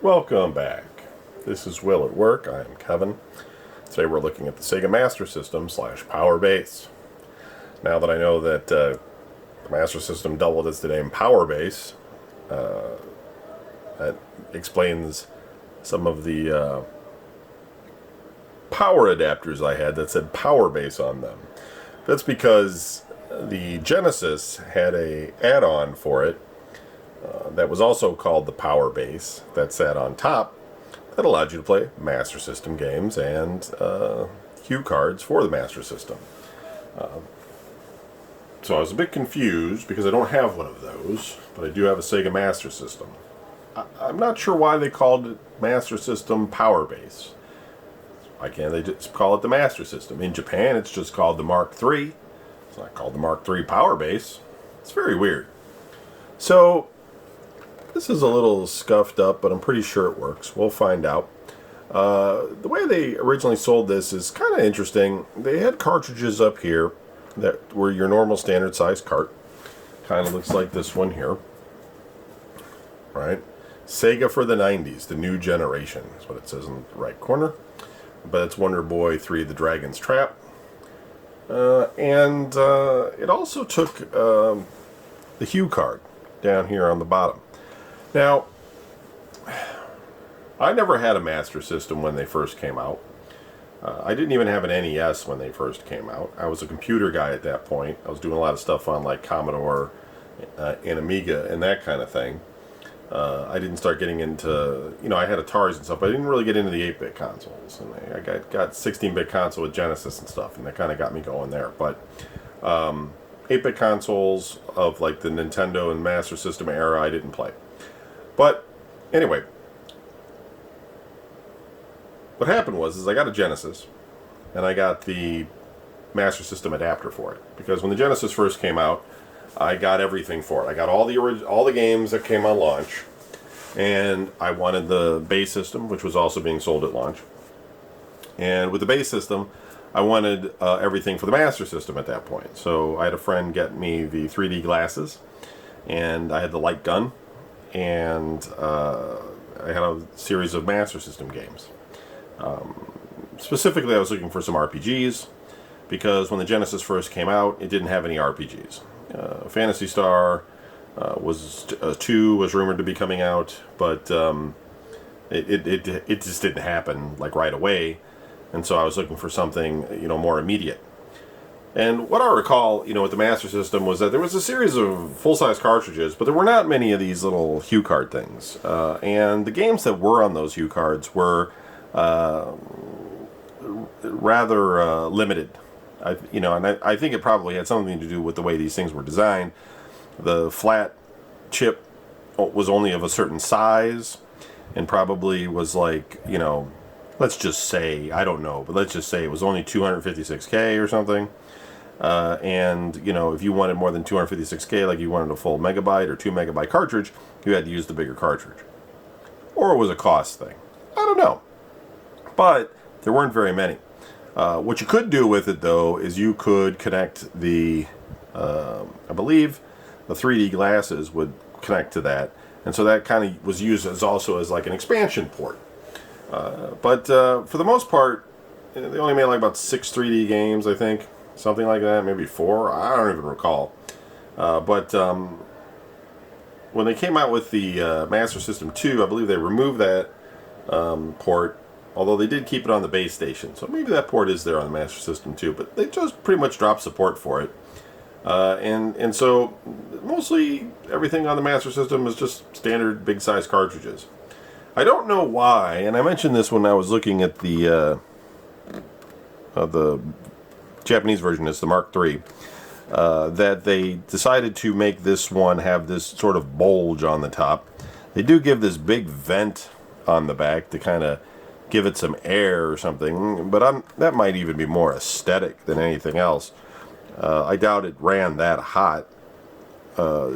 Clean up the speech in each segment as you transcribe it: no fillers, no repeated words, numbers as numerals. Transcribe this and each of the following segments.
Welcome back. This is Will at Work. I am Kevin. Today we're looking at the Sega Master System / Power Base. Now that I know that the Master System doubled as the name Power Base, that explains some of the power adapters I had that said Power Base on them. That's because the Genesis had a add-on for it that was also called the Power Base that sat on top that allowed you to play Master System games and cue cards for the Master System. So I was a bit confused because I don't have one of those, but I do have a Sega Master System. I'm not sure why they called it Master System Power Base. Why can't they just call it the Master System? In Japan, it's just called the Mark III. It's not called the Mark III Power Base. It's very weird. So this is a little scuffed up, but I'm pretty sure it works. We'll find out. The way they originally sold this is kind of interesting. They had cartridges up here that were your normal standard size cart. Kind of looks like this one here. Right? Sega for the 90s, the new generation, is what it says in the right corner. But it's Wonder Boy 3 The Dragon's Trap. And it also took the Hue card down here on the bottom. Now, I never had a Master System when they first came out. I didn't even have an NES when they first came out. I was a computer guy at that point. I was doing a lot of stuff on like Commodore and Amiga and that kind of thing. I didn't start getting into, I had Ataris and stuff, but I didn't really get into the 8-bit consoles. And I got 16-bit console with Genesis and stuff, and that kind of got me going there. But 8-bit consoles of like the Nintendo and Master System era, I didn't play. But anyway, what happened was I got a Genesis, and I got the Master System adapter for it. Because when the Genesis first came out, I got everything for it. I got all the games that came on launch, and I wanted the base system, which was also being sold at launch. And with the base system, I wanted everything for the Master System at that point. So I had a friend get me the 3D glasses, and I had the light gun, and I had a series of Master System games. Specifically, I was looking for some RPGs, because when the Genesis first came out, it didn't have any RPGs. Phantasy Star was 2 was rumored to be coming out, but it just didn't happen like right away, and so I was looking for something more immediate. And what I recall, with the Master System was that there was a series of full-size cartridges, but there were not many of these little Hue card things. And the games that were on those Hue cards were rather limited. I think it probably had something to do with the way these things were designed. The flat chip was only of a certain size, and probably was like, let's just say, I don't know, but let's just say it was only 256K or something. And if you wanted more than 256K, like you wanted a full megabyte or 2 megabyte cartridge, you had to use the bigger cartridge. Or it was a cost thing. I don't know. But there weren't very many. What you could do with it, though, is you could connect the, I believe, the 3D glasses would connect to that. And so that kind of was used as also as like an expansion port. But for the most part, they only made like about 6 3D games, I think. Something like that, maybe 4. I don't even recall. But when they came out with the Master System 2, I believe they removed that port. Although they did keep it on the base station, so maybe that port is there on the Master System too. But they just pretty much dropped support for it, and so mostly everything on the Master System is just standard big size cartridges. I don't know why, and I mentioned this when I was looking at the Japanese version. It's the Mark III. That they decided to make this one have this sort of bulge on the top. They do give this big vent on the back to kind of give it some air or something, but that might even be more aesthetic than anything else. I doubt it ran that hot.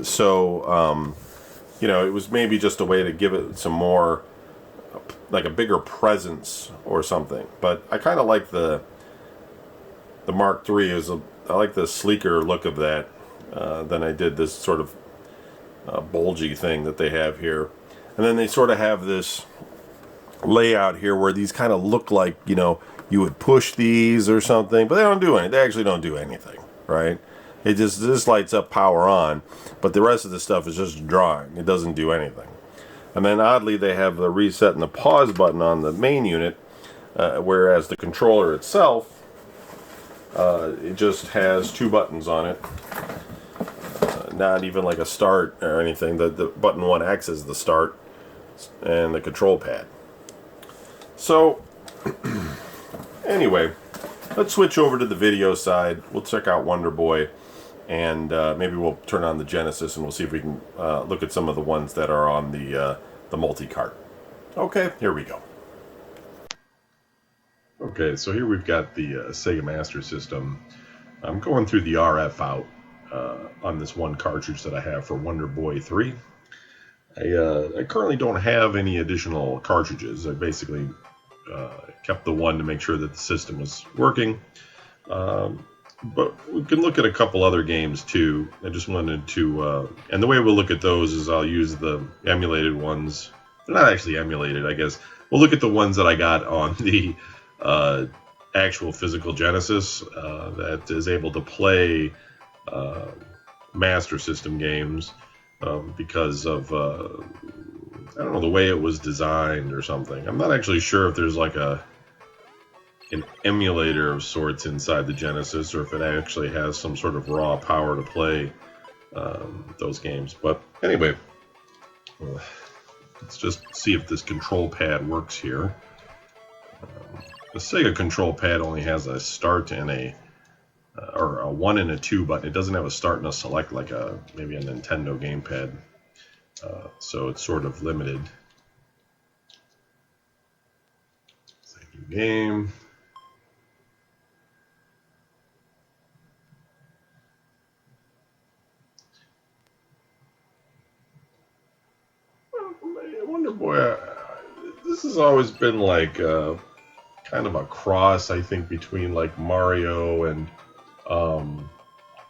So it was maybe just a way to give it some more, like a bigger presence or something. But I kind of like the Mark III. I like the sleeker look of that than I did this sort of bulgy thing that they have here. And then they sort of have this layout here where these kind of look like, you would push these or something, but they don't do anything. They actually don't do anything, right? It just, this lights up power on, but the rest of the stuff is just drawing. It doesn't do anything. And then oddly, they have the reset and the pause button on the main unit, whereas the controller itself, it just has 2 buttons on it. Not even like a start or anything. The button 1X is the start and the control pad. So, anyway, let's switch over to the video side. We'll check out Wonder Boy, and maybe we'll turn on the Genesis and we'll see if we can look at some of the ones that are on the multi-cart. Okay, here we go. Okay, so here we've got the Sega Master System. I'm going through the RF out on this one cartridge that I have for Wonder Boy 3. I currently don't have any additional cartridges. I basically kept the one to make sure that the system was working. But we can look at a couple other games too. I just wanted to, and the way we'll look at those is I'll use the emulated ones. They're not actually emulated, I guess. We'll look at the ones that I got on the actual physical Genesis that is able to play Master System games because of, I don't know, the way it was designed or something. I'm not actually sure if there's like an emulator of sorts inside the Genesis, or if it actually has some sort of raw power to play those games. But anyway, let's just see if this control pad works here. The Sega control pad only has a start and a 1 and a 2 button. It doesn't have a start and a select like maybe a Nintendo gamepad. So it's sort of limited. Save new game. Wonder Boy, this has always been like kind of a cross, I think, between like Mario and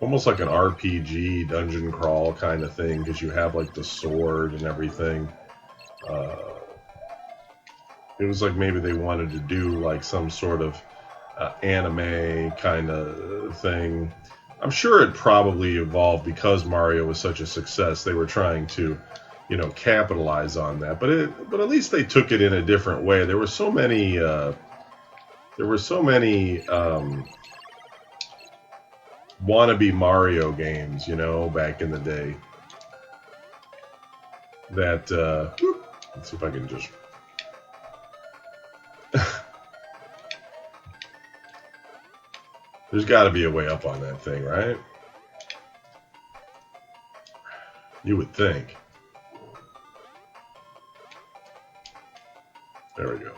almost like an RPG dungeon crawl kind of thing, because you have like the sword and everything. It was like maybe they wanted to do like some sort of anime kind of thing. I'm sure it probably evolved because Mario was such a success. They were trying to, capitalize on that. But at least they took it in a different way. There were so many wannabe Mario games, back in the day. That let's see if I can just. There's got to be a way up on that thing, right? You would think. There we go.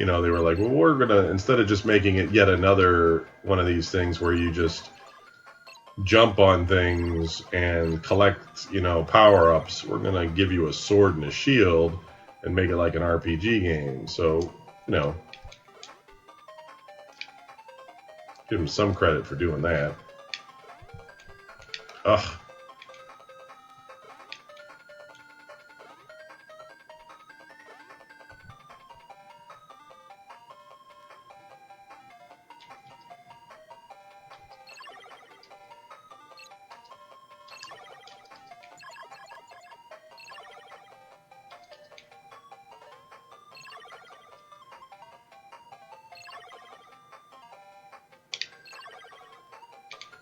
They were like, well, we're going to, instead of just making it yet another one of these things where you just jump on things and collect, power-ups, we're going to give you a sword and a shield and make it like an RPG game. So, give them some credit for doing that. Ugh.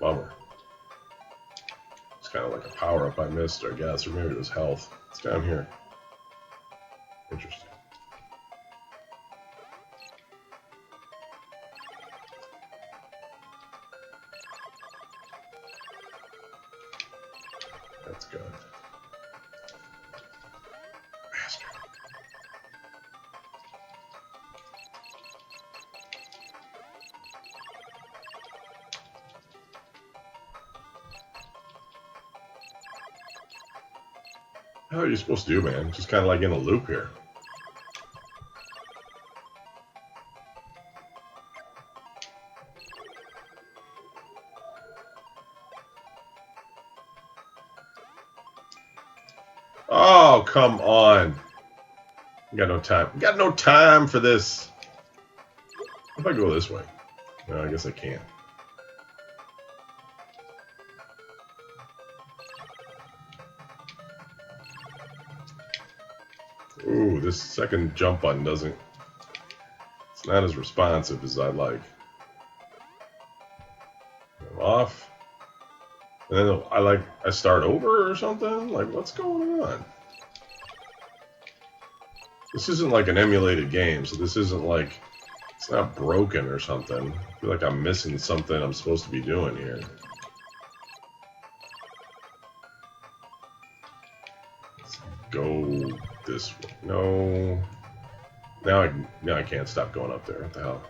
Bummer. It's kind of like a power-up I missed, I guess, or maybe it was health. It's down here. Interesting. That's good. Bastard. How are you supposed to do, man? Just kind of like in a loop here. Oh, come on. We got no time. We got no time for this. If I go this way. No, I guess I can't. Ooh, this second jump button doesn't... It's not as responsive as I'd like. I'm off. And then I start over or something? Like, what's going on? This isn't like an emulated game, so this isn't like... It's not broken or something. I feel like I'm missing something I'm supposed to be doing here. Let's go this way. No. Now I can't stop going up there. What the hell?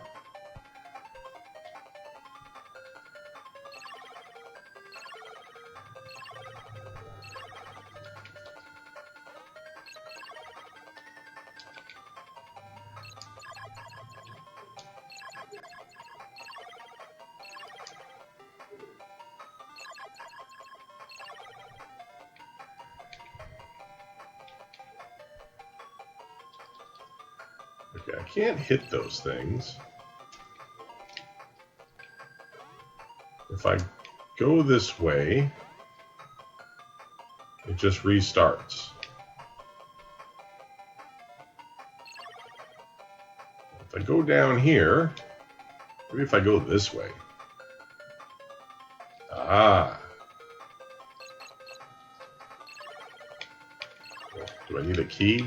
Okay, I can't hit those things. If I go this way, it just restarts. If I go down here, maybe if I go this way. Ah. Do I need a key?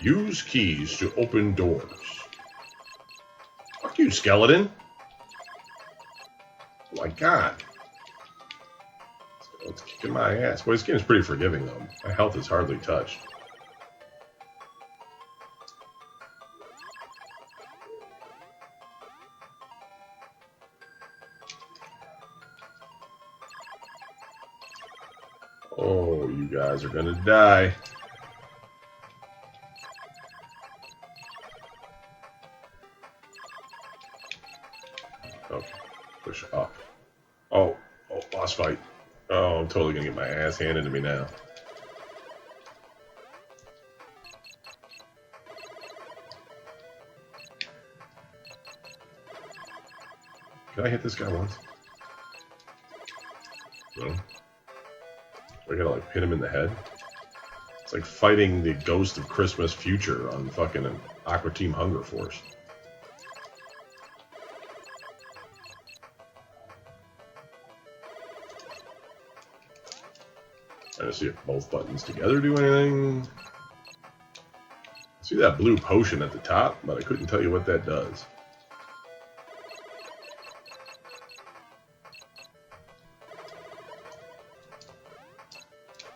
Use keys to open doors. Fuck you, skeleton. Oh my god. It's kicking my ass. Boy, this game is pretty forgiving, though. My health is hardly touched. Oh, you guys are gonna die. Okay, push up. Oh, boss fight. Oh, I'm totally gonna get my ass handed to me now. Can I hit this guy once? No. I gotta like hit him in the head. It's like fighting the ghost of Christmas future on fucking an Aqua Team Hunger Force. Trying to see if both buttons together do anything. I see that blue potion at the top, but I couldn't tell you what that does.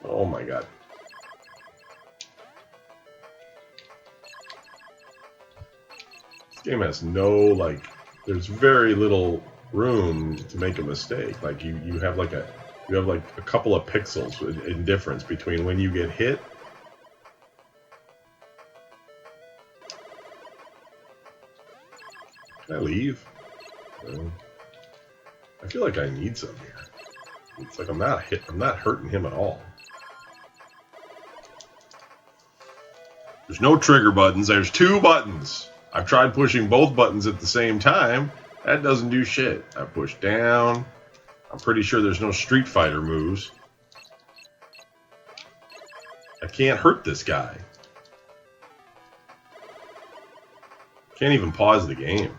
Oh my god. This game has no, like, there's very little room to make a mistake. Like, you have like a couple of pixels in difference between when you get hit. Can I leave? No. I feel like I need some here. It's like I'm not hurting him at all. There's no trigger buttons. There's two buttons. I've tried pushing both buttons at the same time. That doesn't do shit. I push down. I'm pretty sure there's no Street Fighter moves. I can't hurt this guy. Can't even pause the game.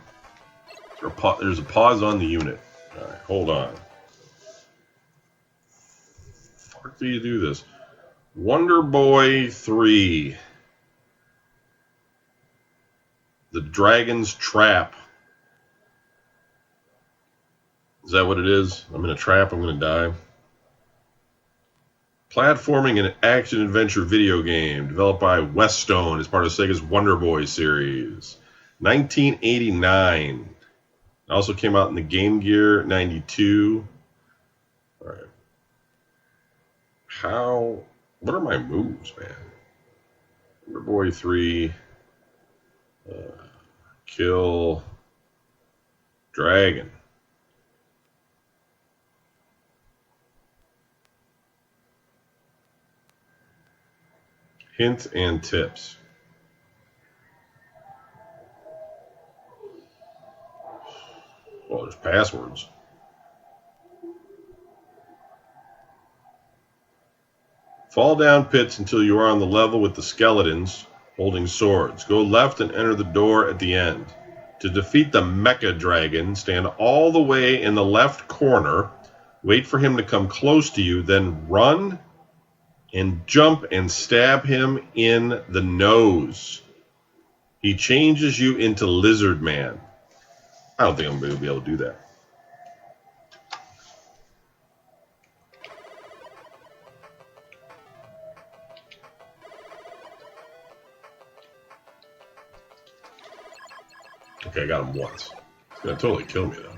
There's a pause on the unit. Alright, hold on. Fuck do you do this? Wonder Boy 3. The Dragon's Trap. Is that what it is? I'm in a trap, I'm gonna die. Platforming and action-adventure video game developed by Westone as part of Sega's Wonder Boy series. 1989. It also came out in the Game Gear 92. Alright. What are my moves, man? Wonder Boy 3. Kill Dragon. Hint and tips. Well, there's passwords. Fall down pits until you are on the level with the skeletons holding swords. Go left and enter the door at the end. To defeat the Mecha Dragon, stand all the way in the left corner. Wait for him to come close to you, then run and jump and stab him in the nose. He changes you into Lizard Man. I don't think I'm going to be able to do that. Okay, I got him once. He's going to totally kill me, though.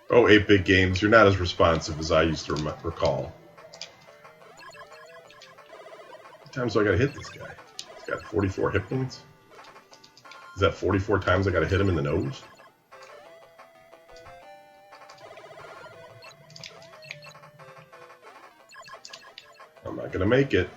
Oh, 8-bit games, you're not as responsive as I used to recall. How many times do I gotta hit this guy? He's got 44 hit points? Is that 44 times I gotta hit him in the nose? I'm not gonna make it.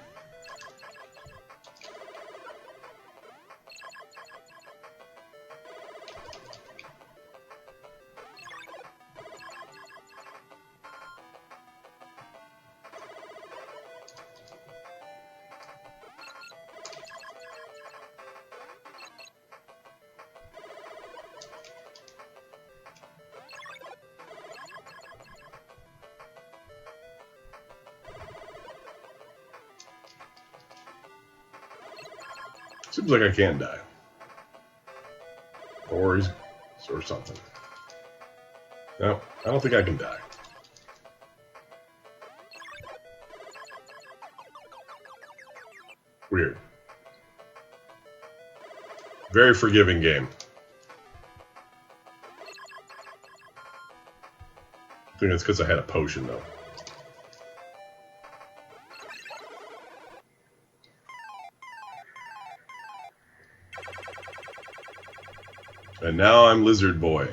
Seems like I can't die. Or something. No, I don't think I can die. Weird. Very forgiving game. I think it's because I had a potion, though. And now I'm Lizard Boy.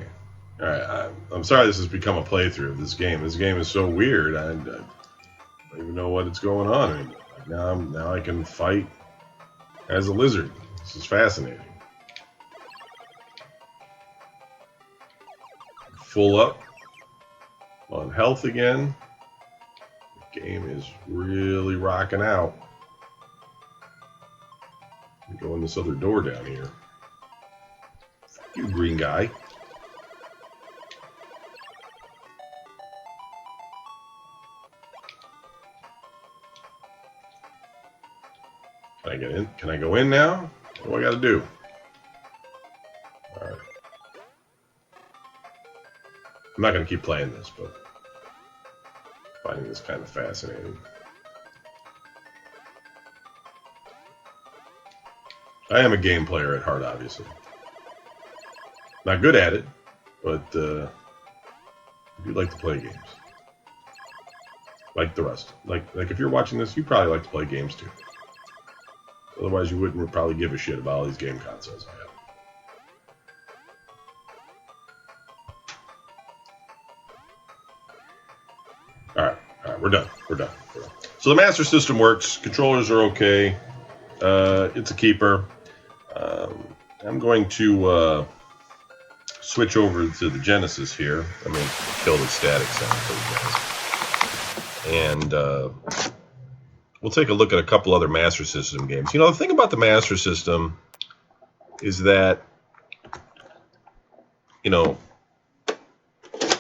Alright, I'm sorry this has become a playthrough of this game. This game is so weird. I don't even know what's going on anymore. Now I can fight as a lizard. This is fascinating. Full up on health again. The game is really rocking out. Let me go in this other door down here. You green guy. Can I get in? Can I go in now? What do I got to do? All right. I'm not going to keep playing this, but finding this kind of fascinating. I am a game player at heart, obviously. Not good at it, but I do like to play games. Like the rest. Like if you're watching this, you probably like to play games too. Otherwise, you wouldn't probably give a shit about all these game consoles I have. All right, we're done. So the Master System works. Controllers are okay. It's a keeper. I'm going to switch over to the Genesis here. I'm going to kill the static sound for you guys. And we'll take a look at a couple other Master System games. You know, the thing about the Master System is that, you know,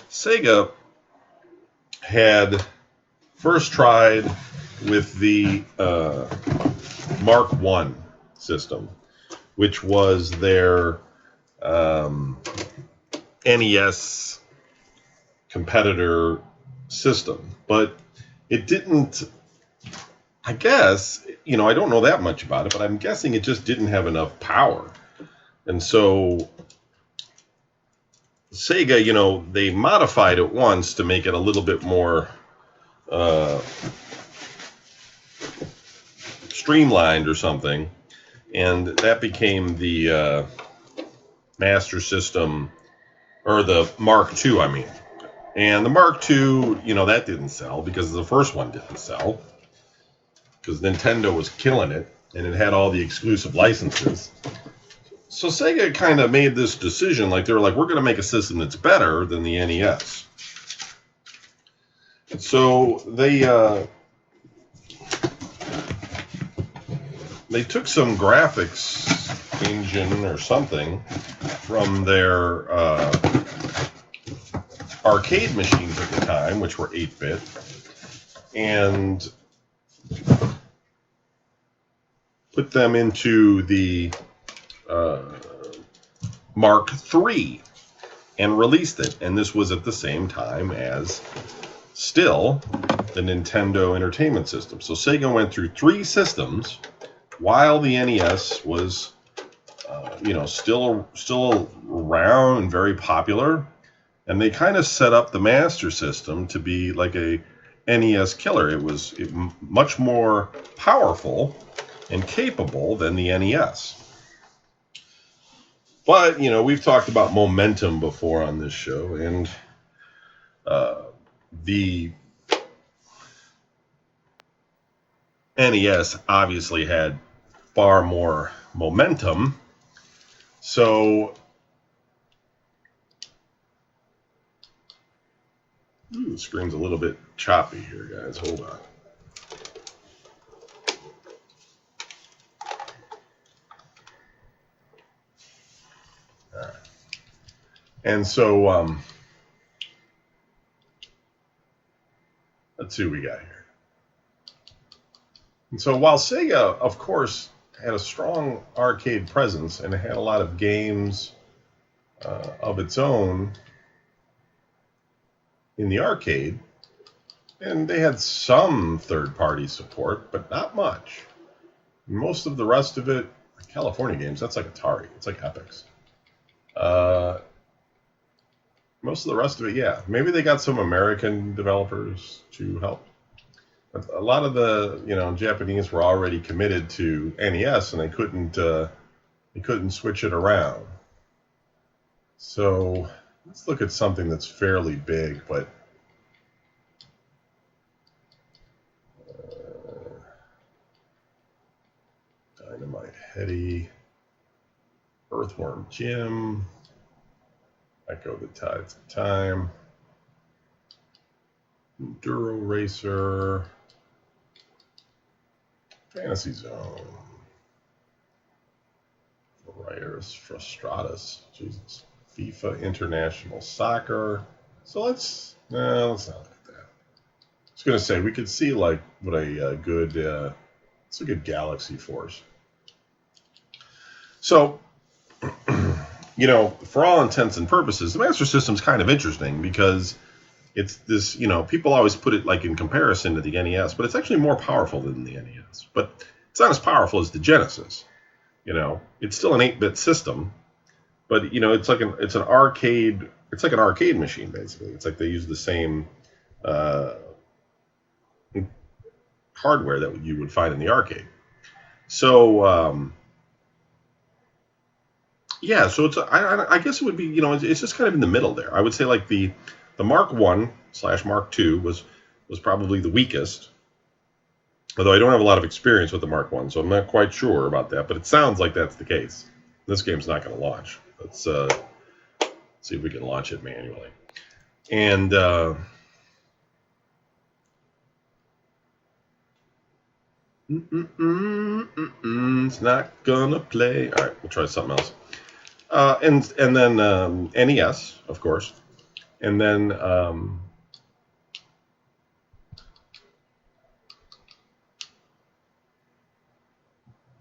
Sega had first tried with the Mark I system, which was their NES competitor system, but it didn't I guess, I don't know that much about it, but I'm guessing it just didn't have enough power. And so Sega, they modified it once to make it a little bit more streamlined or something. And that became the Master System, or the Mark II, I mean. And the Mark II, that didn't sell because the first one didn't sell. Because Nintendo was killing it, and it had all the exclusive licenses. So Sega kind of made this decision, like they were like, we're going to make a system that's better than the NES. So they took some graphics engine or something from their arcade machines at the time, which were 8-bit, and put them into the Mark III and released it. And this was at the same time as still the Nintendo Entertainment System. So Sega went through 3 systems while the NES was, still around and very popular. And they kind of set up the Master System to be like a NES killer. It was much more powerful and capable than the NES. But, we've talked about momentum before on this show, and the NES obviously had far more momentum. So, the screen's a little bit choppy here, guys. Hold on. All right. And so, let's see what we got here. And so while Sega, of course, had a strong arcade presence and it had a lot of games of its own in the arcade, and they had some third-party support, but not much. Most of the rest of it, California games, that's like Atari. It's like Epix. Most of the rest of it, yeah. Maybe they got some American developers to help. But a lot of the, Japanese were already committed to NES, and they couldn't switch it around. So let's look at something that's fairly big, but Dynamite Heady, Earthworm Jim, Echo the Tides of Time, Enduro Racer, Fantasy Zone, Writers Frustratus, Jesus, FIFA International Soccer. So let's not look at that. I was going to say, we could see like what a good, it's a good Galaxy Force. So, for all intents and purposes, the Master System's kind of interesting because it's this, people always put it like in comparison to the NES, but it's actually more powerful than the NES. But it's not as powerful as the Genesis. It's still an 8-bit system, but it's like an arcade machine basically. It's like they use the same hardware that you would find in the arcade. So yeah, so it's I guess it would be it's just kind of in the middle there. I would say like the Mark I/Mark II was probably the weakest. Although I don't have a lot of experience with the Mark I, so I'm not quite sure about that. But it sounds like that's the case. This game's not going to launch. Let's see if we can launch it manually. And it's not gonna play. All right, we'll try something else. And then NES, of course, and then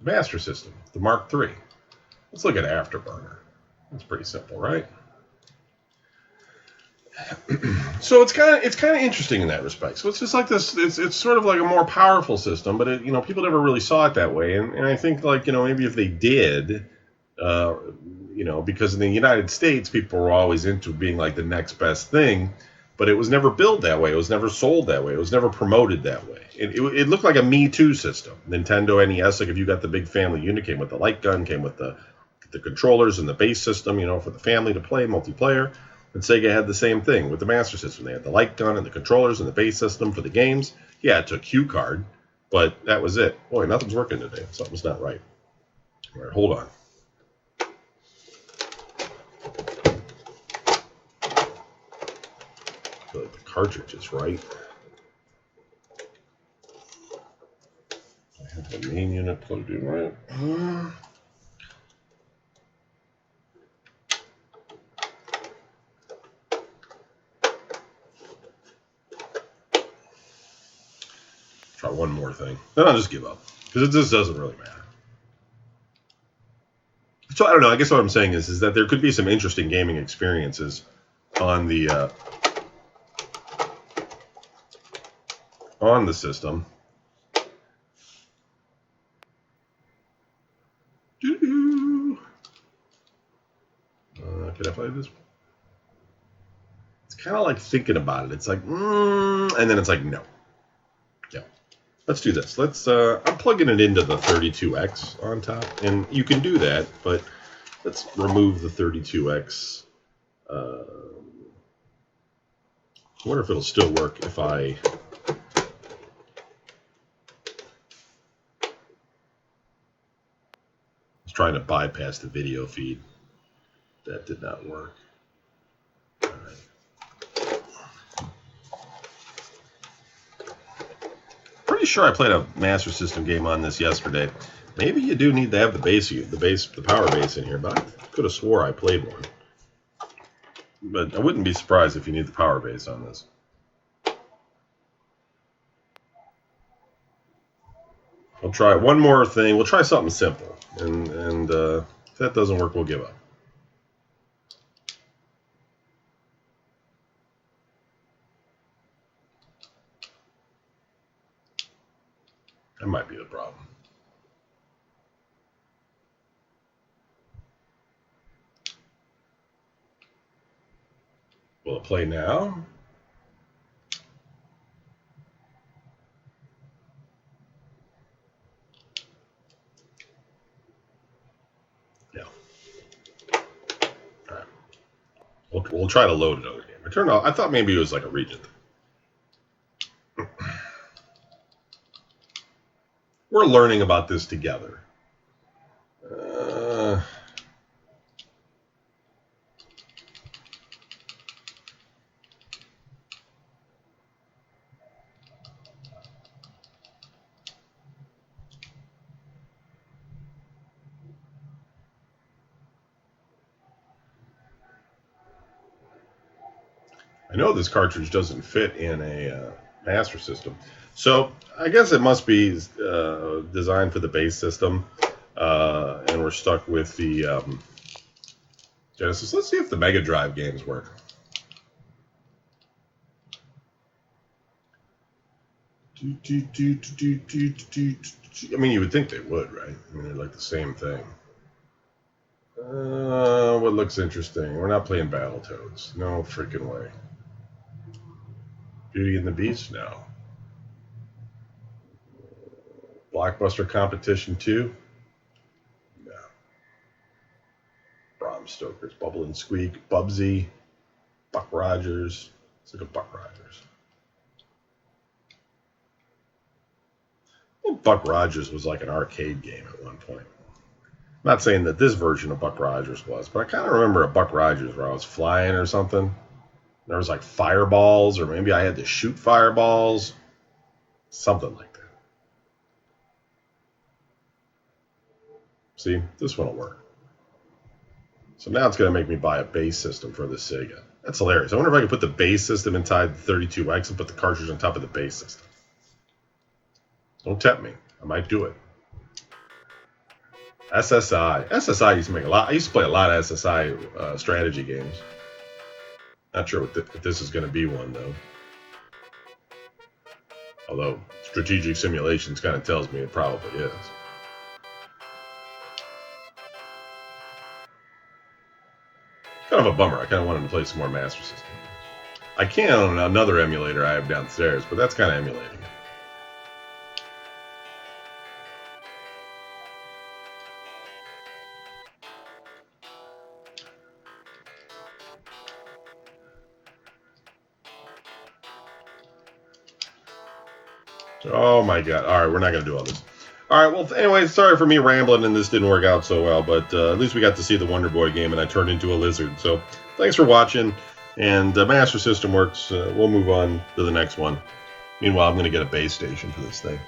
Master System, the Mark III. Let's look at Afterburner. That's pretty simple, right? So it's kind of interesting in that respect. So it's just like this. It's sort of like a more powerful system, but people never really saw it that way. And I think like maybe if they did, uh, because in the United States people were always into being like the next best thing, but it was never billed that way. It was never sold that way. It was never promoted that way. It looked like a Me Too system. Nintendo NES, like if you got the big family unit, came with the light gun, came with the controllers and the base system, for the family to play multiplayer. And Sega had the same thing with the Master System. They had the light gun and the controllers and the base system for the games. Yeah, it took cue card, but that was it. Boy, nothing's working today. Something's not right. All right, hold on. I feel like the cartridge is right. I have the main unit plugged in right. Try one more thing. Then I'll just give up. Because it just doesn't really matter. So I don't know. I guess what I'm saying is that there could be some interesting gaming experiences on the system. Could I play this? It's kind of like thinking about it. It's like, and then it's like, no. Yeah. Let's do this. I'm plugging it into the 32X on top. And you can do that, but let's remove the 32X. I wonder if it'll still work if I... was trying to bypass the video feed. That did not work. All right. Pretty sure I played a Master System game on this yesterday. Maybe you do need to have the power base in here, but I could have swore I played one. But I wouldn't be surprised if you need the power base on this. We'll try one more thing. We'll try something simple, and if that doesn't work, we'll give up. That might be the problem. Will it play now? No. All right. We'll try to load another game. It turned out I thought maybe it was like a region thing. We're learning about this together. I know this cartridge doesn't fit in a Master System. So I guess it must be designed for the base system. And we're stuck with the Genesis. Let's see if the Mega Drive games work. I mean, you would think they would, right? I mean, they're like the same thing. What looks interesting? We're not playing Battletoads. No freaking way. Beauty and the Beast? No. Blockbuster Competition 2? No. Bram Stoker's Bubble and Squeak, Bubsy, Buck Rogers. Let's look at Buck Rogers. Well, Buck Rogers was like an arcade game at one point. I'm not saying that this version of Buck Rogers was, but I kind of remember a Buck Rogers where I was flying or something. There was like fireballs, or maybe I had to shoot fireballs. Something like that. See, this one will work. So now it's going to make me buy a base system for the Sega. That's hilarious. I wonder if I can put the base system inside the 32X and put the cartridge on top of the base system. Don't tempt me. I might do it. SSI. SSI used to make a lot. I used to play a lot of SSI strategy games. Not sure if this is going to be one, though. Although strategic simulations kind of tells me it probably is. Kind of a bummer. I kind of wanted to play some more Master System. I can on another emulator I have downstairs, but that's kind of emulating it. Oh my god. Alright, we're not going to do all this. Alright, well, anyway, sorry for me rambling and this didn't work out so well, but at least we got to see the Wonder Boy game and I turned into a lizard. So, thanks for watching, and Master System works. We'll move on to the next one. Meanwhile, I'm going to get a base station for this thing.